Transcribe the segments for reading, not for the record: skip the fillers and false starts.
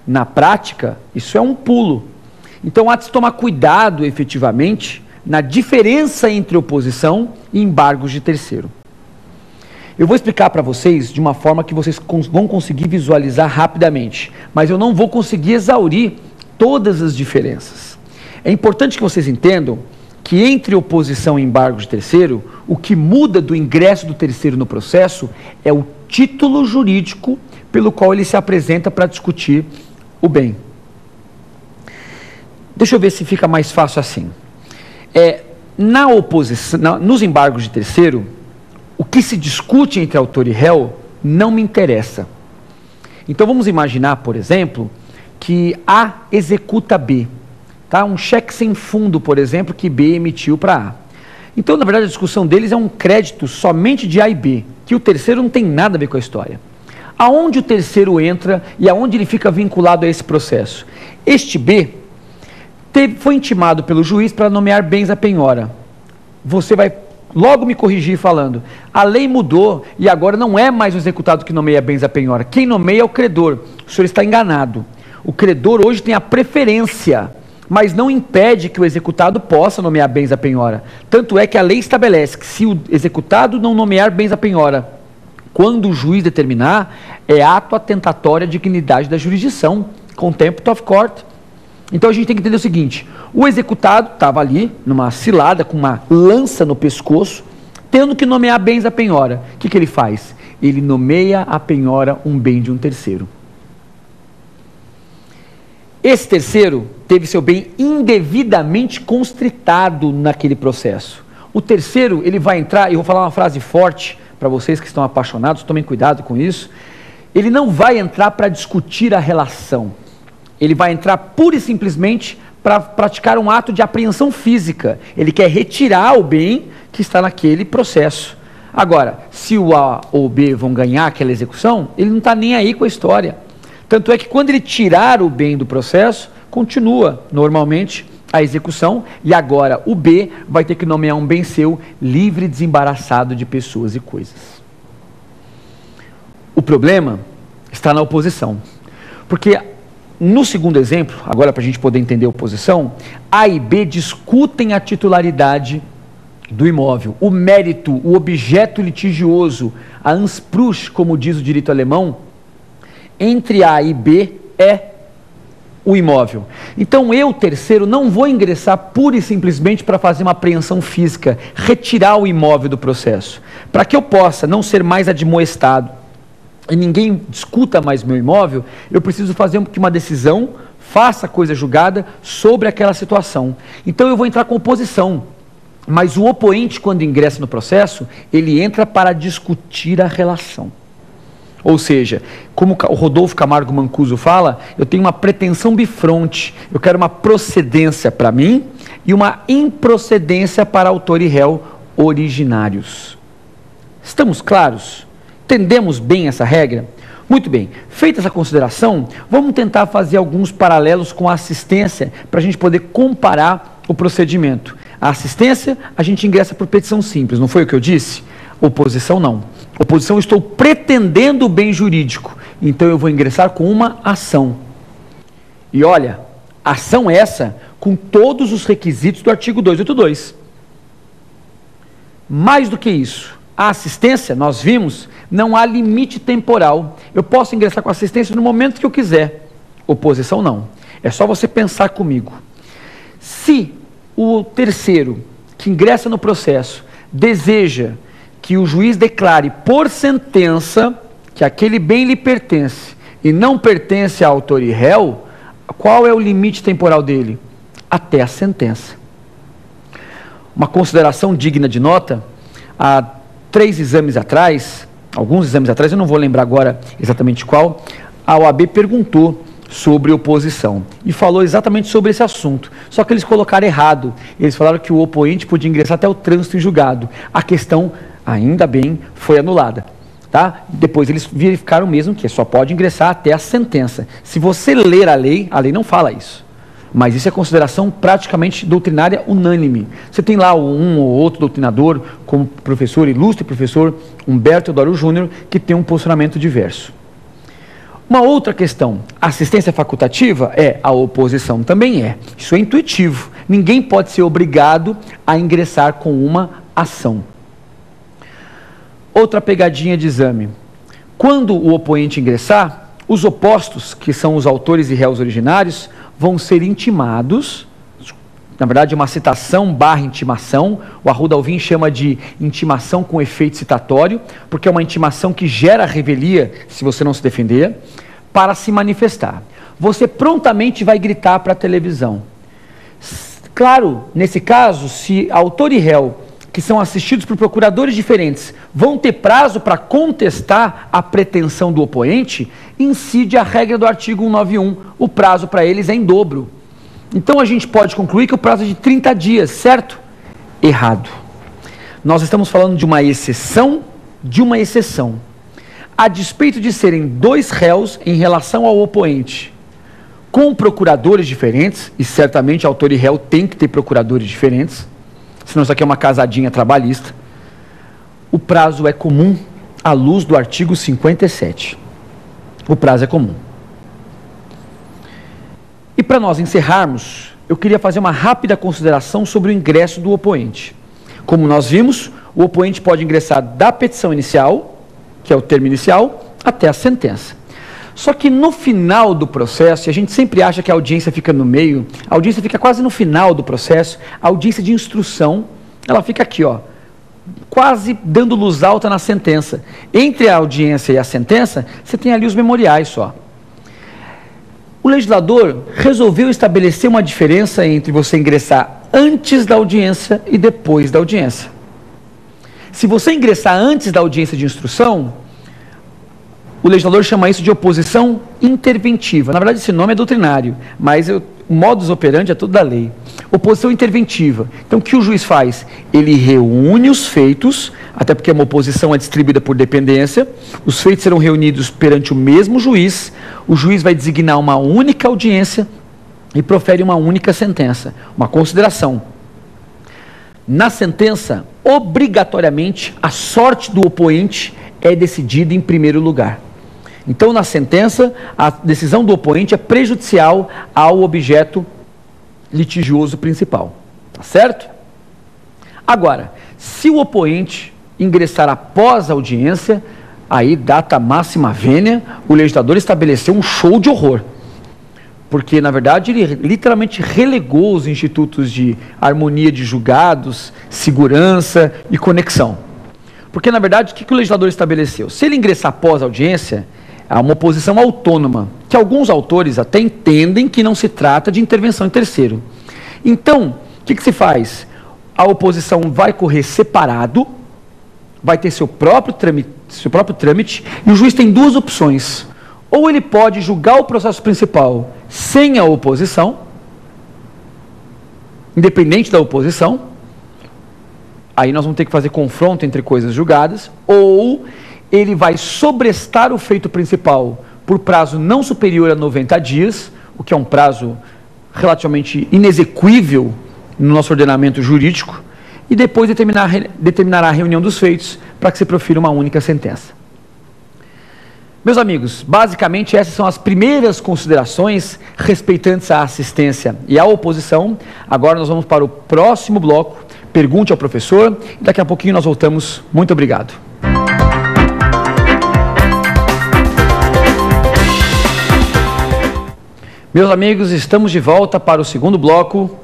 Na prática, isso é um pulo. Então há de se tomar cuidado, efetivamente, na diferença entre oposição e embargos de terceiro. Eu vou explicar para vocês de uma forma que vocês vão conseguir visualizar rapidamente, mas eu não vou conseguir exaurir todas as diferenças. É importante que vocês entendam que entre oposição e embargo de terceiro, o que muda do ingresso do terceiro no processo é o título jurídico pelo qual ele se apresenta para discutir o bem. Deixa eu ver se fica mais fácil assim. Na oposição, nos embargos de terceiro, o que se discute entre autor e réu não me interessa. Então vamos imaginar, por exemplo, que A executa B. Tá? Um cheque sem fundo, por exemplo, que B emitiu para A. Então, na verdade, a discussão deles é um crédito somente de A e B, que o terceiro não tem nada a ver com a história. Aonde o terceiro entra e aonde ele fica vinculado a esse processo? Este B foi intimado pelo juiz para nomear bens à penhora. Você vai logo me corrigir falando, a lei mudou e agora não é mais o executado que nomeia bens à penhora. Quem nomeia é o credor. O senhor está enganado. O credor hoje tem a preferência, mas não impede que o executado possa nomear bens à penhora. Tanto é que a lei estabelece que se o executado não nomear bens à penhora, quando o juiz determinar, é ato atentatório à dignidade da jurisdição, contempt of court. Então a gente tem que entender o seguinte, o executado estava ali, numa cilada, com uma lança no pescoço, tendo que nomear bens à penhora. O que ele faz? Ele nomeia à penhora um bem de um terceiro. Esse terceiro teve seu bem indevidamente constritado naquele processo. O terceiro, ele vai entrar, e eu vou falar uma frase forte para vocês que estão apaixonados, tomem cuidado com isso, ele não vai entrar para discutir a relação. Ele vai entrar pura e simplesmente para praticar um ato de apreensão física. Ele quer retirar o bem que está naquele processo. Agora, se o A ou o B vão ganhar aquela execução, ele não está nem aí com a história. Tanto é que quando ele tirar o bem do processo, continua normalmente a execução e agora o B vai ter que nomear um bem seu livre e desembaraçado de pessoas e coisas. O problema está na oposição. Porque no segundo exemplo, agora para a gente poder entender a oposição, A e B discutem a titularidade do imóvel, o mérito, o objeto litigioso, a Ansprüche, como diz o direito alemão, entre A e B é o imóvel. Então eu, terceiro, não vou ingressar pura e simplesmente para fazer uma apreensão física, retirar o imóvel do processo. Para que eu possa não ser mais admoestado e ninguém discuta mais meu imóvel, eu preciso fazer uma decisão, faça a coisa julgada sobre aquela situação. Então eu vou entrar com oposição, mas o oponente, quando ingressa no processo, ele entra para discutir a relação. Ou seja, como o Rodolfo Camargo Mancuso fala, eu tenho uma pretensão bifronte, eu quero uma procedência para mim e uma improcedência para autor e réu originários. Estamos claros? Entendemos bem essa regra? Muito bem, feita essa consideração, vamos tentar fazer alguns paralelos com a assistência para a gente poder comparar o procedimento. A assistência, a gente ingressa por petição simples, não foi o que eu disse? Oposição não. Oposição, eu estou pretendendo o bem jurídico, então eu vou ingressar com uma ação. E olha, ação essa com todos os requisitos do artigo 282. Mais do que isso, a assistência, nós vimos, não há limite temporal. Eu posso ingressar com assistência no momento que eu quiser. Oposição não. É só você pensar comigo. Se o terceiro que ingressa no processo deseja que o juiz declare por sentença que aquele bem lhe pertence e não pertence a autor e réu, qual é o limite temporal dele? Até a sentença. Uma consideração digna de nota, há 3 exames atrás, alguns exames atrás, eu não vou lembrar agora exatamente qual, a OAB perguntou sobre oposição e falou exatamente sobre esse assunto, só que eles colocaram errado, eles falaram que o oponente podia ingressar até o trânsito em julgado, a questão, ainda bem, foi anulada, tá? Depois eles verificaram mesmo que só pode ingressar até a sentença. Se você ler a lei não fala isso, mas isso é consideração praticamente doutrinária unânime. Você tem lá um ou outro doutrinador, como o ilustre professor Humberto Teodoro Júnior, que tem um posicionamento diverso. Uma outra questão, assistência facultativa a oposição também é. Isso é intuitivo. Ninguém pode ser obrigado a ingressar com uma ação. Outra pegadinha de exame. Quando o opoente ingressar, os opostos, que são os autores e réus originários, vão ser intimados. Na verdade, uma citação / intimação. O Arruda Alvim chama de intimação com efeito citatório, porque é uma intimação que gera revelia, se você não se defender, para se manifestar. Você prontamente vai gritar para a televisão. Claro, nesse caso, se autor e réu, que são assistidos por procuradores diferentes, vão ter prazo para contestar a pretensão do opoente, incide a regra do artigo 191. O prazo para eles é em dobro. Então a gente pode concluir que o prazo é de 30 dias, certo? Errado. Nós estamos falando de uma exceção de uma exceção. A despeito de serem dois réus em relação ao opoente, com procuradores diferentes, e certamente autor e réu tem que ter procuradores diferentes, senão isso aqui é uma casadinha trabalhista, o prazo é comum à luz do artigo 57. O prazo é comum. E para nós encerrarmos, eu queria fazer uma rápida consideração sobre o ingresso do opoente. Como nós vimos, o opoente pode ingressar da petição inicial, que é o termo inicial, até a sentença. Só que no final do processo, e a gente sempre acha que a audiência fica no meio, a audiência fica quase no final do processo, a audiência de instrução, ela fica aqui, ó, quase dando luz alta na sentença. Entre a audiência e a sentença, você tem ali os memoriais só. O legislador resolveu estabelecer uma diferença entre você ingressar antes da audiência e depois da audiência. Se você ingressar antes da audiência de instrução, o legislador chama isso de oposição interventiva. Na verdade, esse nome é doutrinário, mas o modus operandi é tudo da lei. Oposição interventiva. Então, o que o juiz faz? Ele reúne os feitos, até porque uma oposição é distribuída por dependência, os feitos serão reunidos perante o mesmo juiz, o juiz vai designar uma única audiência e profere uma única sentença, uma consideração. Na sentença, obrigatoriamente, a sorte do opoente é decidida em primeiro lugar. Então, na sentença, a decisão do opoente é prejudicial ao objeto litigioso principal. Tá certo? Agora, se o opoente ingressar após a audiência, aí, data máxima vênia, o legislador estabeleceu um show de horror. Porque, na verdade, ele literalmente relegou os institutos de harmonia de julgados, segurança e conexão. Porque, na verdade, o que o legislador estabeleceu? Se ele ingressar após a audiência, há uma oposição autônoma, que alguns autores até entendem que não se trata de intervenção em terceiro. Então, o que se faz? A oposição vai correr separado, vai ter seu próprio trâmite, e o juiz tem duas opções. Ou ele pode julgar o processo principal sem a oposição, independente da oposição, aí nós vamos ter que fazer confronto entre coisas julgadas, ou ele vai sobrestar o feito principal por prazo não superior a 90 dias, o que é um prazo relativamente inexequível no nosso ordenamento jurídico, e depois determinará a reunião dos feitos para que se profira uma única sentença. Meus amigos, basicamente essas são as primeiras considerações respeitantes à assistência e à oposição. Agora nós vamos para o próximo bloco, pergunte ao professor, e daqui a pouquinho nós voltamos. Muito obrigado. Meus amigos, estamos de volta para o segundo bloco,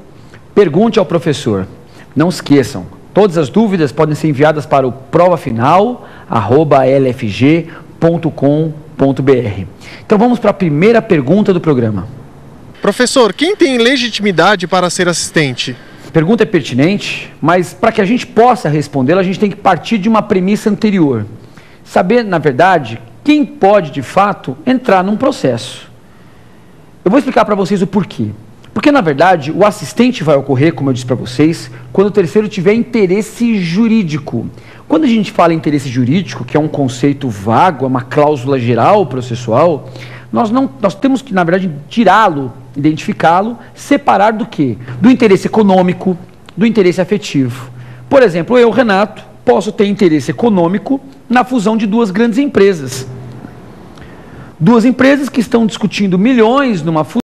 pergunte ao professor. Não esqueçam, todas as dúvidas podem ser enviadas para o provafinal@lfg.com.br. Então vamos para a primeira pergunta do programa. Professor, quem tem legitimidade para ser assistente? A pergunta é pertinente, mas para que a gente possa respondê-la, a gente tem que partir de uma premissa anterior. Saber, na verdade, quem pode, de fato, entrar num processo. Eu vou explicar para vocês o porquê. Porque, na verdade, o assistente vai ocorrer, como eu disse para vocês, quando o terceiro tiver interesse jurídico. Quando a gente fala em interesse jurídico, que é um conceito vago, é uma cláusula geral processual, nós temos que, na verdade, tirá-lo, identificá-lo, separar do quê? Do interesse econômico, do interesse afetivo. Por exemplo, eu, Renato, posso ter interesse econômico na fusão de duas grandes empresas. Duas empresas que estão discutindo milhões numa